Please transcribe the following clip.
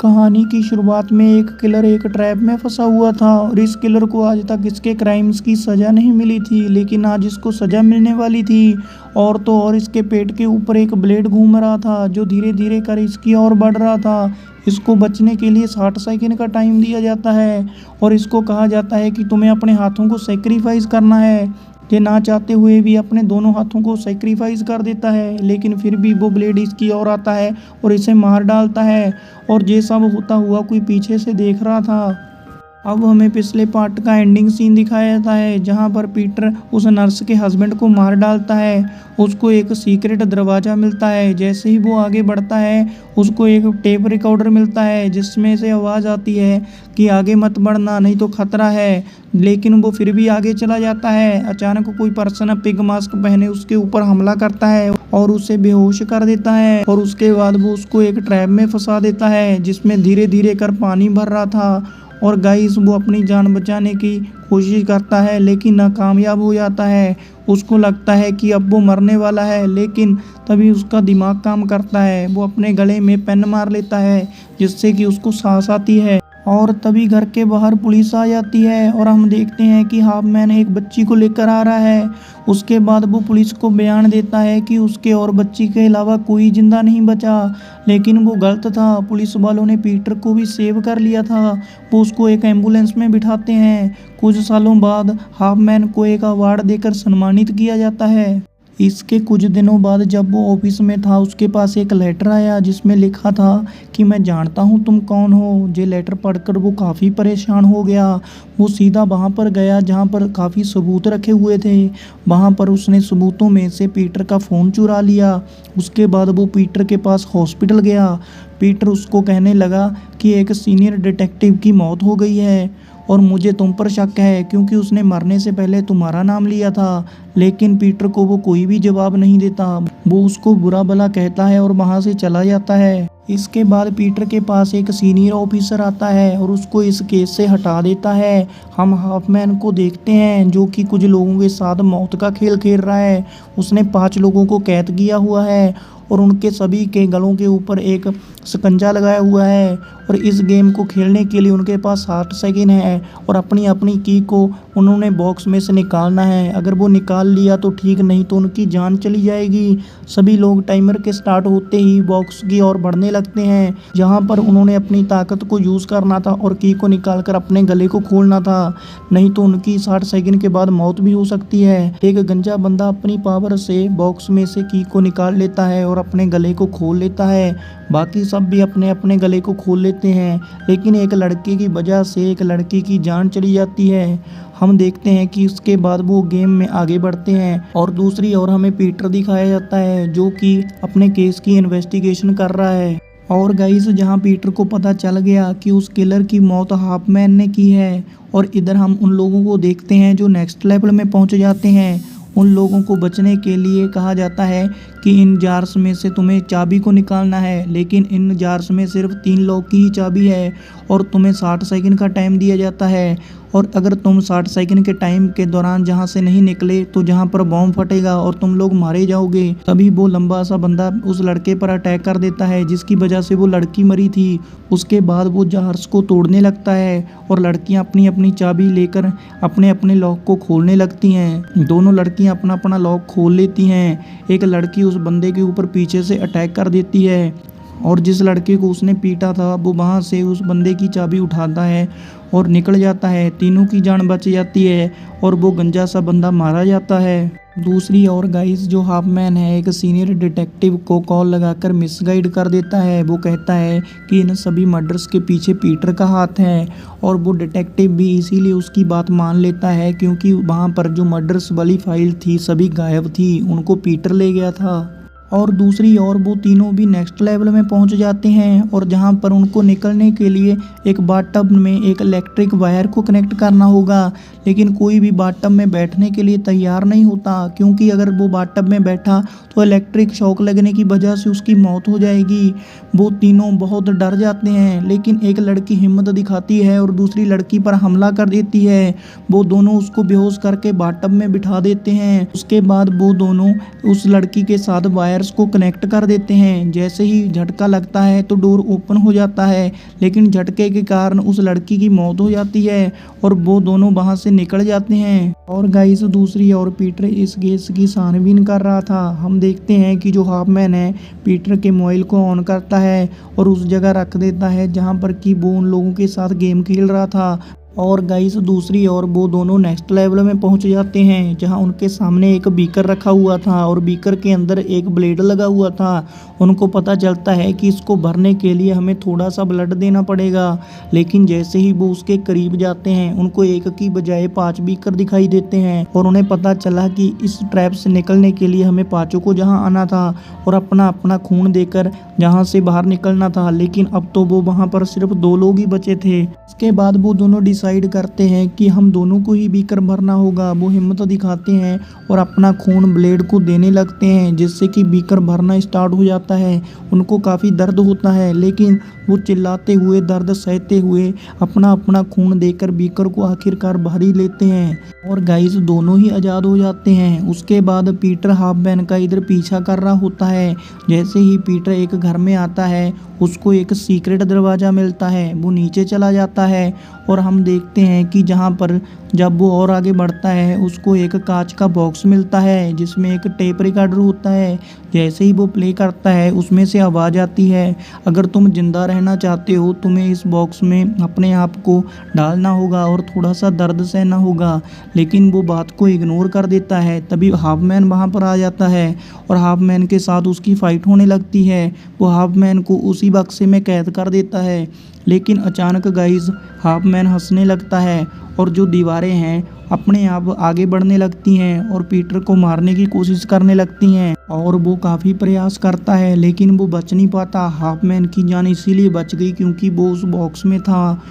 कहानी की शुरुआत में एक किलर एक ट्रैप में फंसा हुआ था और इस किलर को आज तक इसके क्राइम्स की सज़ा नहीं मिली थी, लेकिन आज इसको सज़ा मिलने वाली थी। और तो और इसके पेट के ऊपर एक ब्लेड घूम रहा था जो धीरे धीरे कर इसकी ओर बढ़ रहा था। इसको बचने के लिए 60 सेकंड का टाइम दिया जाता है और इसको कहा जाता है कि तुम्हें अपने हाथों को सेक्रीफाइस करना है। ये ना चाहते हुए भी अपने दोनों हाथों को सेक्रीफाइस कर देता है, लेकिन फिर भी वो ब्लेड इसकी ओर आता है और इसे मार डालता है। और ये सब होता हुआ कोई पीछे से देख रहा था। अब हमें पिछले पार्ट का एंडिंग सीन दिखाया जाता है जहां पर पीटर उस नर्स के हस्बैंड को मार डालता है। उसको एक सीक्रेट दरवाज़ा मिलता है। जैसे ही वो आगे बढ़ता है उसको एक टेप रिकॉर्डर मिलता है जिसमें से आवाज़ आती है कि आगे मत बढ़ना नहीं तो खतरा है। लेकिन वो फिर भी आगे चला जाता है। अचानक कोई पर्सन पिग मास्क पहने उसके ऊपर हमला करता है और उसे बेहोश कर देता है और उसके बाद वो उसको एक ट्रैप में फंसा देता है जिसमें धीरे धीरे कर पानी भर रहा था। और गाइस वो अपनी जान बचाने की कोशिश करता है लेकिन नाकामयाब हो जाता है। उसको लगता है कि अब वो मरने वाला है, लेकिन तभी उसका दिमाग काम करता है। वो अपने गले में पेन मार लेता है जिससे कि उसको सांस आती है। और तभी घर के बाहर पुलिस आ जाती है और हम देखते हैं कि हाफमैन एक बच्ची को लेकर आ रहा है। उसके बाद वो पुलिस को बयान देता है कि उसके और बच्ची के अलावा कोई जिंदा नहीं बचा, लेकिन वो गलत था। पुलिस वालों ने पीटर को भी सेव कर लिया था। वो उसको एक एम्बुलेंस में बिठाते हैं। कुछ सालों बाद हाफमैन को एक अवार्ड देकर सम्मानित किया जाता है। इसके कुछ दिनों बाद जब वो ऑफिस में था उसके पास एक लेटर आया जिसमें लिखा था कि मैं जानता हूँ तुम कौन हो। ये लेटर पढ़कर वो काफ़ी परेशान हो गया। वो सीधा वहाँ पर गया जहाँ पर काफ़ी सबूत रखे हुए थे। वहाँ पर उसने सबूतों में से पीटर का फ़ोन चुरा लिया। उसके बाद वो पीटर के पास हॉस्पिटल गया। पीटर उसको कहने लगा कि एक सीनियर डिटेक्टिव की मौत हो गई है और मुझे तुम पर शक है क्योंकि उसने मरने से पहले तुम्हारा नाम लिया था। लेकिन पीटर को वो कोई भी जवाब नहीं देता। वो उसको बुरा भला कहता है और वहाँ से चला जाता है। इसके बाद पीटर के पास एक सीनियर ऑफिसर आता है और उसको इस केस से हटा देता है। हम हाफमैन को देखते हैं जो कि कुछ लोगों के साथ मौत का खेल खेल रहा है। उसने 5 लोगों को कैद किया हुआ है और उनके सभी के गलों के ऊपर एक शिकंजा लगाया हुआ है। और इस गेम को खेलने के लिए उनके पास 60 सेकंड है और अपनी अपनी की को उन्होंने बॉक्स में से निकालना है। अगर वो निकाल लिया तो ठीक, नहीं तो उनकी जान चली जाएगी। सभी लोग टाइमर के स्टार्ट होते ही बॉक्स की ओर बढ़ने लगते हैं जहां पर उन्होंने अपनी ताकत को यूज़ करना था और की को निकालकर अपने गले को खोलना था, नहीं तो उनकी 60 सेकंड के बाद मौत भी हो सकती है। एक गंजा बंदा अपनी पावर से बॉक्स में से की को निकाल लेता है और अपने गले को खोल लेता है। बाकी सब भी अपने अपने गले को खोल लेते हैं, लेकिन एक लड़के की वजह से एक लड़की की जान चली जाती है। हम देखते हैं कि उसके बाद वो गेम में आगे बढ़ते हैं और दूसरी ओर हमें पीटर दिखाया जाता है जो कि अपने केस की इन्वेस्टिगेशन कर रहा है। और गाइस जहां पीटर को पता चल गया कि उस किलर की मौत हाफमैन ने की है, और इधर हम उन लोगों को देखते हैं जो नेक्स्ट लेवल में पहुंच जाते हैं। उन लोगों को बचने के लिए कहा जाता है कि इन जार्स में से तुम्हें चाबी को निकालना है, लेकिन इन जार्स में सिर्फ 3 लॉक की ही चाबी है और तुम्हें 60 सेकंड का टाइम दिया जाता है। और अगर तुम 60 सेकंड के टाइम के दौरान जहां से नहीं निकले तो जहां पर बॉम्ब फटेगा और तुम लोग मारे जाओगे। तभी वो लंबा सा बंदा उस लड़के पर अटैक कर देता है जिसकी वजह से वो लड़की मरी थी। उसके बाद वो जार्स को तोड़ने लगता है और लड़कियां अपनी अपनी चाबी लेकर अपने अपने लॉक को खोलने लगती हैं। दोनों लड़कियां अपना अपना लॉक खोल लेती हैं। एक लड़की उस बंदे के ऊपर पीछे से अटैक कर देती है और जिस लड़के को उसने पीटा था वो वहाँ से उस बंदे की चाबी उठाता है और निकल जाता है। तीनों की जान बच जाती है और वो गंजा सा बंदा मारा जाता है। दूसरी ओर गाइस जो हाफमैन है एक सीनियर डिटेक्टिव को कॉल लगाकर मिसगाइड कर देता है। वो कहता है कि इन सभी मर्डर्स के पीछे पीटर का हाथ है और वो डिटेक्टिव भी इसीलिए उसकी बात मान लेता है क्योंकि वहाँ पर जो मर्डर्स वाली फाइल थी सभी गायब थी, उनको पीटर ले गया था। और दूसरी ओर वो तीनों भी नेक्स्ट लेवल में पहुंच जाते हैं और जहां पर उनको निकलने के लिए एक बाथटब में एक इलेक्ट्रिक वायर को कनेक्ट करना होगा, लेकिन कोई भी बाथटब में बैठने के लिए तैयार नहीं होता क्योंकि अगर वो बाथटब में बैठा तो इलेक्ट्रिक शॉक लगने की वजह से उसकी मौत हो जाएगी। वो तीनों बहुत डर जाते हैं, लेकिन एक लड़की हिम्मत दिखाती है और दूसरी लड़की पर हमला कर देती है। वो दोनों उसको बेहोश करके बाथटब में बिठा देते हैं। उसके बाद वो दोनों उस लड़की के साथ वायर वायर्स को कनेक्ट कर देते हैं। जैसे ही झटका लगता है तो डोर ओपन हो जाता है, लेकिन झटके के कारण उस लड़की की मौत हो जाती है और वो दोनों वहां से निकल जाते हैं। और गाइस दूसरी ओर पीटर इस गैस की छानबीन कर रहा था। हम देखते हैं कि जो हाफमैन है पीटर के मोबाइल को ऑन करता है और उस जगह रख देता है जहां पर कि वो उन लोगों के साथ गेम खेल रहा था। और गाइस दूसरी ओर वो दोनों नेक्स्ट लेवल में पहुंच जाते हैं जहां उनके सामने एक बीकर रखा हुआ था और बीकर के अंदर एक ब्लेड लगा हुआ था। उनको पता चलता है कि इसको भरने के लिए हमें थोड़ा सा ब्लड देना पड़ेगा, लेकिन जैसे ही वो उसके करीब जाते हैं उनको एक की बजाय 5 बीकर दिखाई देते हैं और उन्हें पता चला कि इस ट्रैप से निकलने के लिए हमें पांचों को जहां आना था और अपना अपना खून देकर जहां से बाहर निकलना था, लेकिन अब तो वो वहां पर सिर्फ 2 लोग ही बचे थे। इसके बाद वो दोनों डिसाइड करते हैं कि हम दोनों को ही बीकर भरना होगा। वो हिम्मत दिखाते हैं और अपना खून ब्लेड को देने लगते हैं, जिससे कि बीकर भरना स्टार्ट हो जाता है। उनको काफ़ी दर्द होता है, लेकिन वो चिल्लाते हुए दर्द सहते हुए अपना अपना खून देकर बीकर को आखिरकार भर ही लेते हैं और गाइस दोनों ही आज़ाद हो जाते हैं। उसके बाद पीटर हाफमैन का इधर पीछा कर रहा होता है। जैसे ही पीटर एक घर में आता है उसको एक सीक्रेट दरवाज़ा मिलता है। वो नीचे चला जाता है और हम देखते हैं कि जहाँ पर जब वो और आगे बढ़ता है उसको एक कांच का बॉक्स मिलता है जिसमें एक टेप रिकॉर्डर होता है। जैसे ही वो प्ले करता है उसमें से आवाज़ आती है, अगर तुम जिंदा रहना चाहते हो तुम्हें इस बॉक्स में अपने आप को डालना होगा और थोड़ा सा दर्द सहना होगा। लेकिन वो बात को इग्नोर कर देता है। तभी हाफमैन वहाँ पर आ जाता है और हाफमैन के साथ उसकी फ़ाइट होने लगती है। वो हाफमैन को उसी बक्से में कैद कर देता है, लेकिन अचानक गाइस हाफमैन हंसने लगता है और जो दीवारें हैं अपने आप आगे बढ़ने लगती हैं और पीटर को मारने की कोशिश करने लगती हैं और वो काफ़ी प्रयास करता है, लेकिन वो बच नहीं पाता। हाफमैन की जान इसीलिए बच गई क्योंकि वो उस बॉक्स में था।